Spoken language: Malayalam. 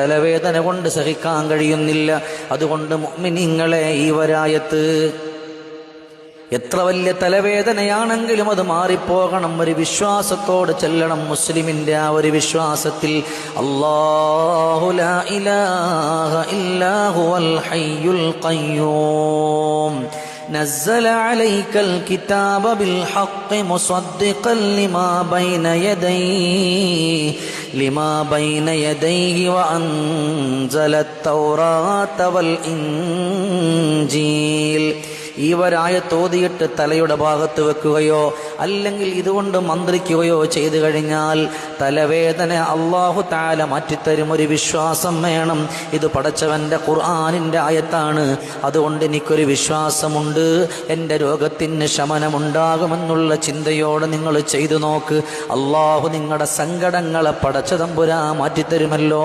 തലവേദന കൊണ്ട് സഹിക്കാൻ കഴിയുന്നില്ല. അതുകൊണ്ട് മുഅ്മിനീങ്ങളെ, ഈ വരായത്ത് എത്ര വലിയ തലവേദനയാണെങ്കിലും അത് മാറിപ്പോകണം. ഒരു വിശ്വാസത്തോട് ചെല്ലണം. മുസ്ലിമിന്റെ ആ ഒരു വിശ്വാസത്തിൽ അല്ലാഹു ലാ ഇലാഹ ഇല്ലാ ഹുവൽ ഹയ്യുൽ ഖയ്യൂം نزل عليك الكتاب بالحق مصدقا لما بين يديه وأنزل التوراة والإنجيل. ഈ വരായത്തോതിയിട്ട് തലയുടെ ഭാഗത്ത് വെക്കുകയോ അല്ലെങ്കിൽ ഇതുകൊണ്ട് മന്ത്രിക്കുകയോ ചെയ്തു കഴിഞ്ഞാൽ തലവേദന അല്ലാഹു തആല മാറ്റിത്തരും. ഒരു വിശ്വാസം വേണം. ഇത് പടച്ചവന്റെ ഖുർആനിന്റെ ആയത്താണ്. അതുകൊണ്ട് എനിക്കൊരു വിശ്വാസമുണ്ട്, എൻ്റെ രോഗത്തിന് ശമനമുണ്ടാകുമെന്നുള്ള ചിന്തയോടെ നിങ്ങൾ ചെയ്തു നോക്ക്. അല്ലാഹു നിങ്ങളുടെ സങ്കടങ്ങളെ പടച്ച തമ്പുരാൻ മാറ്റിത്തരുമല്ലോ.